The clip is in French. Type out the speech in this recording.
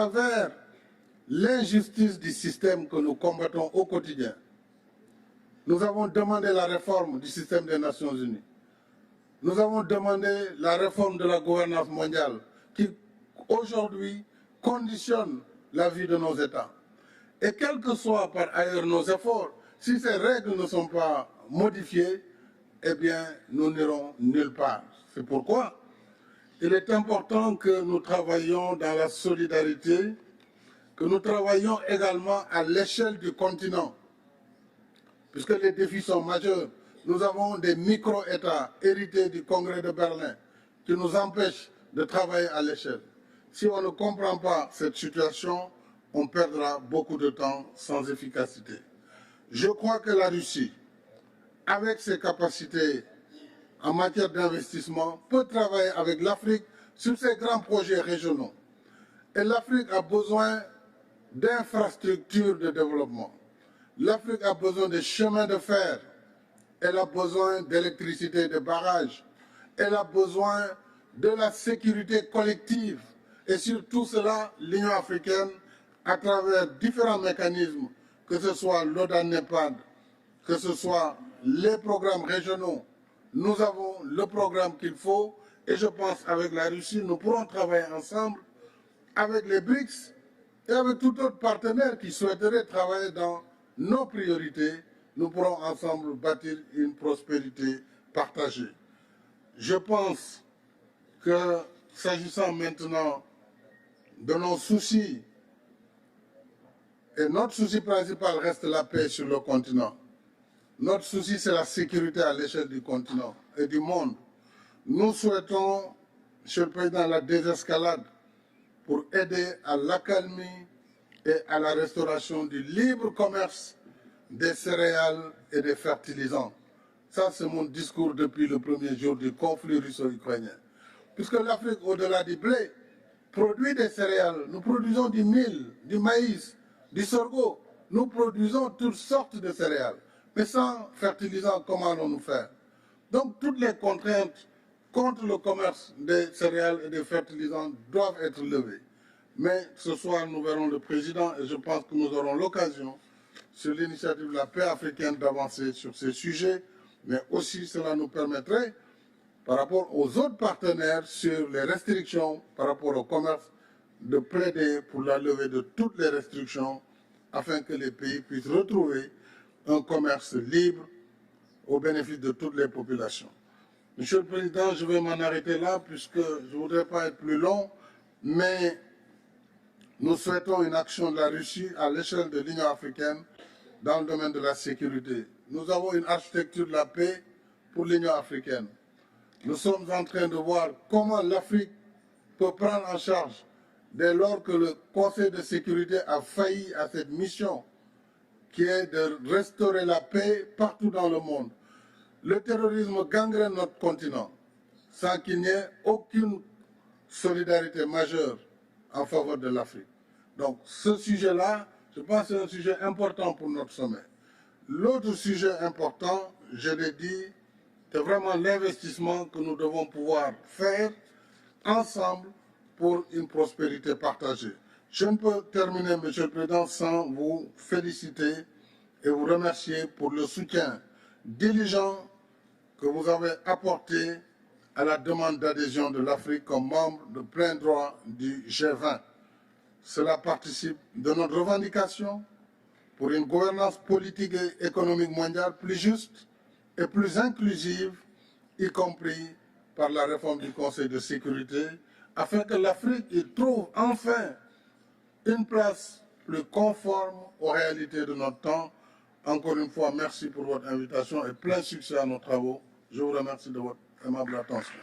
À travers l'injustice du système que nous combattons au quotidien, nous avons demandé la réforme du système des Nations Unies. Nous avons demandé la réforme de la gouvernance mondiale qui, aujourd'hui, conditionne la vie de nos États. Et quels que soient par ailleurs nos efforts, si ces règles ne sont pas modifiées, eh bien, nous n'irons nulle part. C'est pourquoi il est important que nous travaillions dans la solidarité, que nous travaillions également à l'échelle du continent, puisque les défis sont majeurs. Nous avons des micro-États hérités du Congrès de Berlin qui nous empêchent de travailler à l'échelle. Si on ne comprend pas cette situation, on perdra beaucoup de temps sans efficacité. Je crois que la Russie, avec ses capacités en matière d'investissement, peut travailler avec l'Afrique sur ces grands projets régionaux. Et l'Afrique a besoin d'infrastructures de développement. L'Afrique a besoin de chemins de fer. Elle a besoin d'électricité, de barrages. Elle a besoin de la sécurité collective. Et sur tout cela, l'Union africaine, à travers différents mécanismes, que ce soit l'ODA-NEPAD, que ce soit les programmes régionaux, nous avons le programme qu'il faut. Et je pense qu'avec la Russie, nous pourrons travailler ensemble avec les BRICS et avec tout autre partenaire qui souhaiterait travailler dans nos priorités. Nous pourrons ensemble bâtir une prospérité partagée. Je pense que, s'agissant maintenant de nos soucis, et notre souci principal reste la paix sur le continent. Notre souci, c'est la sécurité à l'échelle du continent et du monde. Nous souhaitons, Monsieur le Président, la désescalade pour aider à l'accalmie et à la restauration du libre commerce des céréales et des fertilisants. Ça, c'est mon discours depuis le premier jour du conflit russo-ukrainien. Puisque l'Afrique, au-delà du blé, produit des céréales. Nous produisons du mil, du maïs, du sorgho. Nous produisons toutes sortes de céréales. Mais sans fertilisants, comment allons-nous faire? Donc, toutes les contraintes contre le commerce des céréales et des fertilisants doivent être levées. Mais ce soir, nous verrons le président et je pense que nous aurons l'occasion, sur l'initiative de la paix africaine, d'avancer sur ces sujets. Mais aussi, cela nous permettrait, par rapport aux autres partenaires, sur les restrictions par rapport au commerce, de plaider pour la levée de toutes les restrictions afin que les pays puissent retrouver un commerce libre au bénéfice de toutes les populations. Monsieur le Président, je vais m'en arrêter là puisque je ne voudrais pas être plus long, mais nous souhaitons une action de la Russie à l'échelle de l'Union africaine dans le domaine de la sécurité. Nous avons une architecture de la paix pour l'Union africaine. Nous sommes en train de voir comment l'Afrique peut prendre en charge, dès lors que le Conseil de sécurité a failli à cette mission, qui est de restaurer la paix partout dans le monde. Le terrorisme gangrène notre continent, sans qu'il n'y ait aucune solidarité majeure en faveur de l'Afrique. Donc ce sujet-là, je pense que c'est un sujet important pour notre sommet. L'autre sujet important, je l'ai dit, c'est vraiment l'investissement que nous devons pouvoir faire ensemble pour une prospérité partagée. Je ne peux terminer, Monsieur le Président, sans vous féliciter et vous remercier pour le soutien diligent que vous avez apporté à la demande d'adhésion de l'Afrique comme membre de plein droit du G20. Cela participe de notre revendication pour une gouvernance politique et économique mondiale plus juste et plus inclusive, y compris par la réforme du Conseil de sécurité, afin que l'Afrique y trouve enfin une place plus conforme aux réalités de notre temps. Encore une fois, merci pour votre invitation et plein succès à nos travaux. Je vous remercie de votre aimable attention.